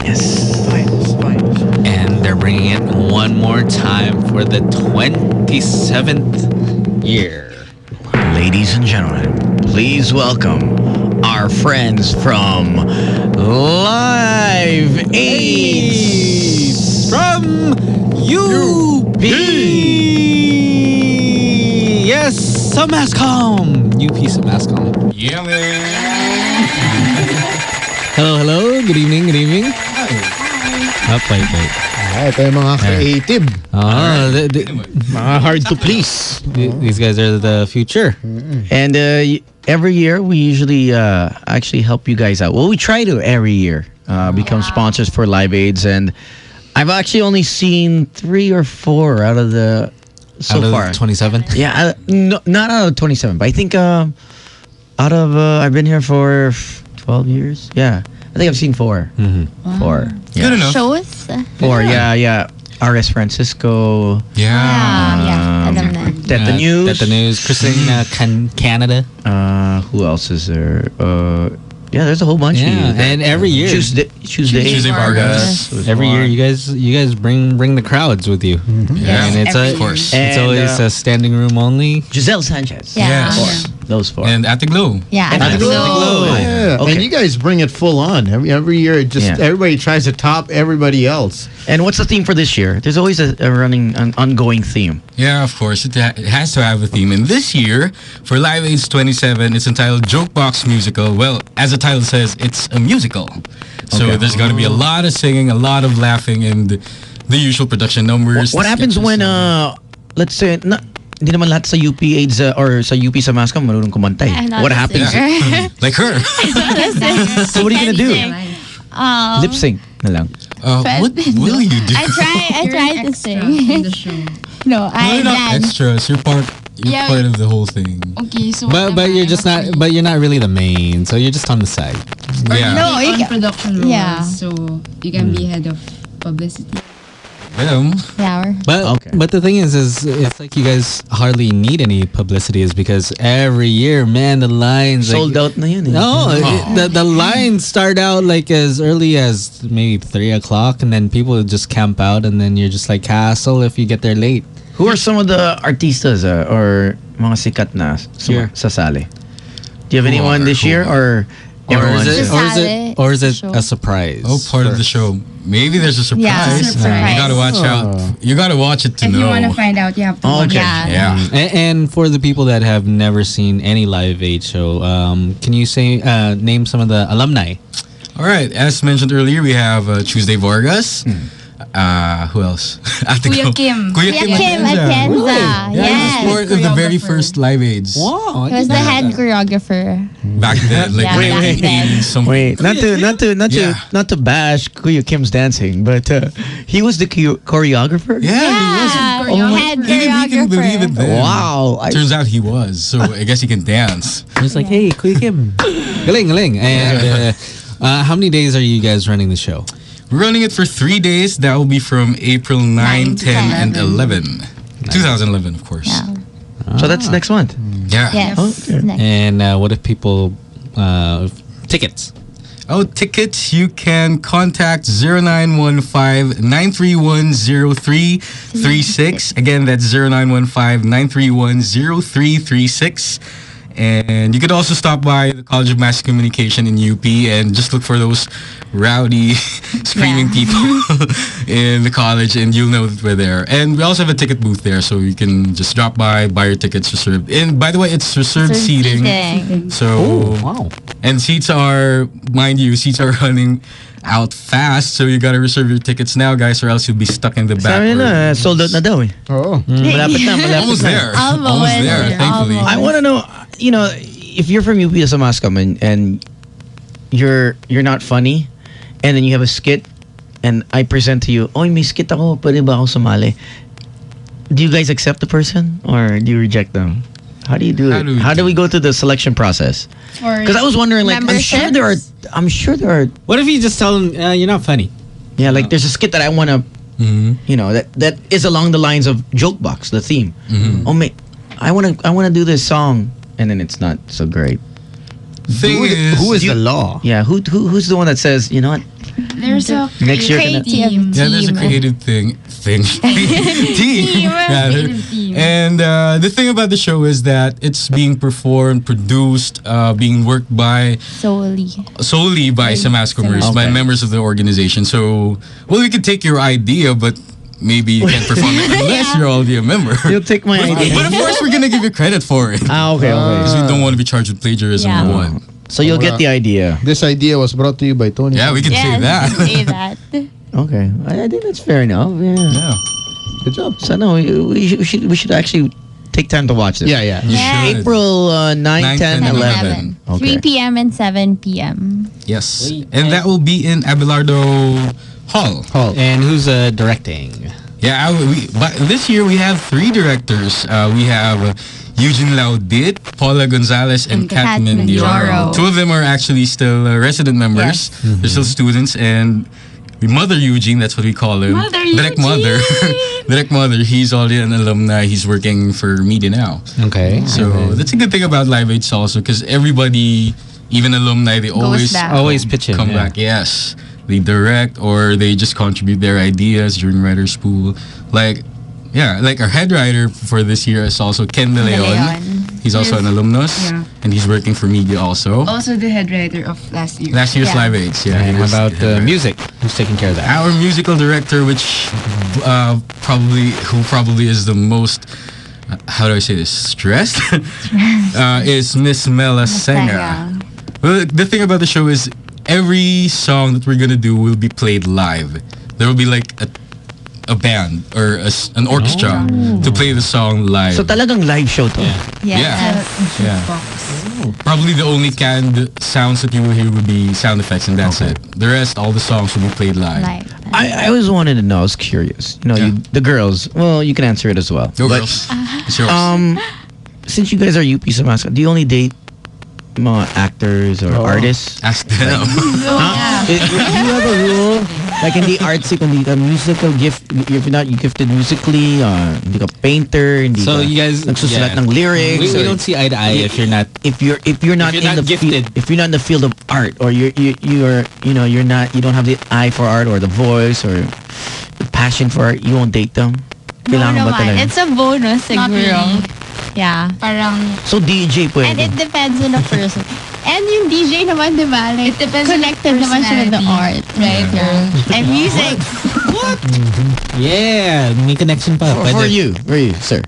Finest. And they're bringing it one more time for the 27th year. Ladies and gentlemen, please welcome our friends from Live 8 From UP. Yes, SAMASKOM. UP SAMASKOM. Yeah, man. Hello. Good evening. Wait. Ito yung mga creative. Mga hard to please. These guys are the future. And every year we usually actually help you guys out. Well, we try to every year become sponsors for Live Aids, and I've actually only seen 3 or 4 out of the Out of far. 27? Yeah, no, not out of 27, but I think out of I've been here for 12 years. Yeah, I think I've seen 4. Mm-hmm. 4. Yeah. Good enough. Shows? 4. Yeah. R.S. Francisco. Yeah, alam na. Teta News. Teta News. Christina Canada. Who else is there? Yeah, there's a whole bunch. Yeah, and every year. Tuesday Vargas. Every year, you guys bring the crowds with you. Yeah, and it's every of course. It's And, always a standing room only. Giselle Sanchez. Yeah. Yes. Those 4. And at the Glow. Yeah, At the Glow. Yeah. Okay. And you guys bring it full on. Every year, it just everybody tries to top everybody else. And what's the theme for this year? There's always an ongoing theme. Yeah, of course. It has to have a theme. And this year, for Live Aids 27, it's entitled Jokebox Musical. Well, as the title says, it's a musical. So there's going to be a lot of singing, a lot of laughing, and the usual production numbers. What happens when, let's say, hindi naman lahat sa UP AIDS or sa UP SAMASKOM marunong kumanta eh. I'm not What a happens? singer. Like her. So what are you gonna do? Lip sync na lang. What will you do? I tried to sing. in the show. No, No, I you're not dance. extras. You're part of the whole thing. Okay, so But you're just not. But you're not really the main. So you're just on the side. Yeah. No, you on can- production roles, yeah. so you can be head of publicity. Yeah. But the thing is it's like you guys hardly need any publicity, is because every year, man, the lines Sold out na yun eh. No, the lines start out like as early as maybe 3 o'clock, and then people just camp out, and then you're just like hassle if you get there late. Who are some of the artistas or mga sikat na sasali? Do you have anyone this year or Or is it Show. a surprise? Oh, part of the show. Maybe there's a surprise. Yeah, surprise. You gotta watch out. You gotta watch it to If know. you want to find out, you have to watch Okay. it. Yeah. Yeah. And for the people that have never seen any Live Aid show, can you say name some of the alumni? All right. As mentioned earlier, we have Tuesday Vargas. Who else? Kuya Kim. Kuya Yeah, Kim Kim Atienza. Atienza. Yeah, he was Yes. part of the very Choreographer. first Live Aids. Wow, He was the head choreographer. Back then, like Yeah, back then. 1980 something. Wait, Yeah. not to bash Kuya Kim's dancing, but he was the choreographer? Yeah, he was. Head Even he can believe it choreographer. then. Wow. Turns out he was. So I guess he can dance. It's like, hey, Kuya Kim. Galing. And how many days are you guys running the show? We're running it for 3 days. That will be from April 9, 10, and 11. 2011, of course. Yeah. So that's next month. Yeah. Yes. Okay. Next. And what if people tickets? Oh, tickets, you can contact 0915-931-0336. Again, that's 0915-931-0336. And you could also stop by the College of Mass Communication in UP and just look for those rowdy, screaming people in the college, and you'll know that we're there. And we also have a ticket booth there, so you can just drop by, buy your tickets reserved. And by the way, it's reserved seating. So, Wow. and seats are, mind you, seats are running out fast, so you gotta reserve your tickets now, guys, or else you'll be stuck in the back. Sabi na, sold out na daw eh. Oh. Malapit na. Almost there. Almost there, there. thankfully. Almost. I want to know, if you're from UP SAMASKOM and you're not funny, and then you have a skit, and I present to you, may skit ako, pwede ba ako sumali? Do you guys accept the person, or do you reject them? How do you do it? How do we go through the selection process? Because I was wondering, like, I'm sure there are. What if you just tell them you're not funny? Yeah, like there's a skit that I want to, that is along the lines of Jokebox, the theme. Oh, mate, I want to do this song, and then it's not so great. Thing is, Who is the law? Yeah, who's the one that says, you know what? There's a Next year, creative team. yeah, there's a Team. creative thing. Team. Rather. Creative team. And the thing about the show is that it's being performed, produced, being worked by solely by SAMASKOMers, by Okay. members of the organization. So, well, we could take your idea, but maybe you can't perform it unless you're already a member. You'll take my idea. But of course, we're gonna give you credit for it. Okay. Because we don't want to be charged with plagiarism. Yeah. For one. So you'll get the idea. This idea was brought to you by Tony. Yeah, we can say that. Say that. Okay, I think that's fair enough. Yeah. Yeah. Good job. So no, we should actually take time to watch this. Yeah, yeah. You Yeah. should. April 9, 10, 11. 3 Okay. p.m. and 7 p.m. Yes. And that will be in Abelardo Hall. Hall. And who's directing? Yeah, but this year we have 3 directors. We have Eugene Laudit, Paula Gonzalez, and Kat Kat Mendioro. Mendioro. 2 of them are actually still resident members. They're still students, and Mother Eugene, that's what we call him. Mother Direct Eugene! Mother. Direct Mother. He's already an alumni. He's working for media now. Okay. So that's a good thing about Live 8 also, because everybody, even alumni, they always back. Always pitch in. come yeah. back. Yes, they direct or they just contribute their ideas during writers' pool. Like our head writer for this year is also Ken De Leon. Leon. He's also an alumnus, Yeah. and he's working for media also. Also the head writer of last year. Last year's Yeah. Live 8s, yeah. And he how was about the head writer. music? Who's taking care of that? Our musical director, which probably is the most, how do I say this, stressed, is Miss Mela Senga. Well, the thing about the show is every song that we're gonna do will be played live. There will be like a band or an orchestra to play the song live. So talagang live show to. Yeah. Box. Probably the only canned sounds that you will hear will be sound effects, and that's it. The rest, all the songs will be played live. I always wanted to know. I was curious. You know, Yeah. the girls. Well, you can answer it as well. Go But, girls. It's yours. Since you guys are UP Samaskom, do you only date mga actors or artists? Ask them. Do you have a rule? Like hindi artsy, kung hindi ka musical gift, if you're not gifted musically, hindi ka painter, hindi So ka you guys nagsusulat ng lyrics. We or don't see eye to eye if you're not. if you're not you're in not the gifted. if you're not in the field of art, or you don't have the eye for art or the voice or the passion for art, you won't date them. Kailangan ba talaga? It's a bonus Not siguro. really. Yeah. Parang So DJ pwede. And it depends on the person. And yung DJ naman, di ba? Like, It depends on the connected naman siya with the art. personality. Right? Yeah. And music. Yeah, may connection pa. for you, sir.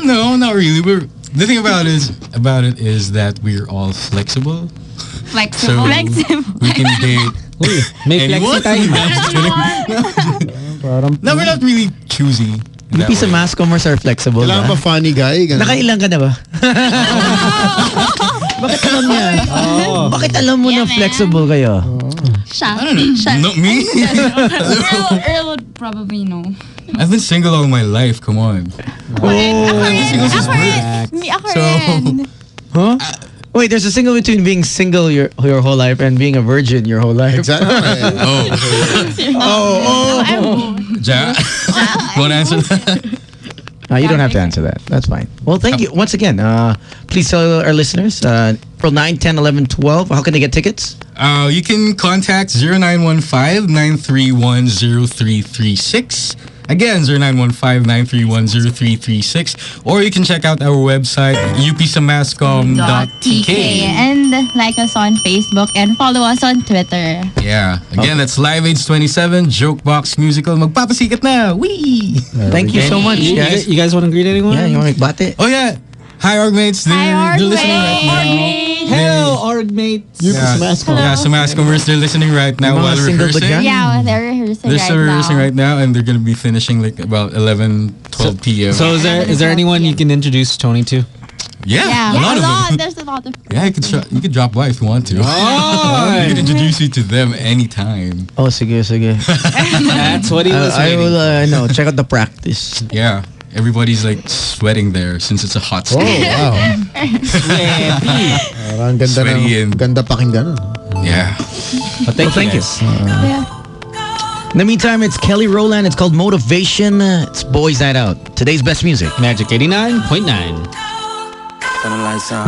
No, not really. The thing about it is that we're all flexible. flexible. So Flexible. we can date Uy, may anyone. flexi tayo. No, just kidding. No, we're not really choosy. in that UP sa way. Mascomers are flexible. Kailangan ba funny guy? Ganun. Nakailang ka na ba? Bakit alam niya? Bakit alam mo na Yeah, man. flexible kayo? Siya. I don't know. Not me. Earl would probably know. I've been single all my life. Come on. Single since birth. Ako So- rin. Huh? Wait, there's a single between being single your whole life and being a virgin your whole life. Exactly. Oh, Ja. Want to answer that? You don't have to answer that. That's fine. Well, thank you once again. Please tell our listeners, April 9, 10, 11, 12, how can they get tickets? You can contact 0915-931-0336. Again, 0915-931-0336. Or you can check out our website, upsamascom.tk. And like us on Facebook and follow us on Twitter. Yeah. Again, that's Live Age 27, Jokebox Musical. Magpapasikat na! Wee! Thank you so much, guys. You guys want to greet anyone? Yeah, you want to make bate? Oh, yeah. Hi, Orgmates. They're listening right now. Hello, org mates. Yeah, Samaskomers, they're listening right now Yung mga while single ba rehearsing. dyan? Yeah, they're rehearsing They're right still rehearsing now. right now, and they're going to be finishing like about 11, 12 p.m. So is there anyone you can introduce Tony to? yeah, Yeah, a lot of them. There's a lot of. Yeah, you could drop by if you want to. We can introduce you to them anytime. Oh, sige, sige. That's what he was I waiting. will check out the practice. Yeah, everybody's like sweating there since it's a hot Oh, stage. wow. Parang ganda Sweaty and- ganda pakinggan. Yeah. But thank you. you. In the meantime, it's Kelly Rowland. It's called Motivation. It's Boys Night Out. Today's best music. Magic 89.9. Turn the lights on.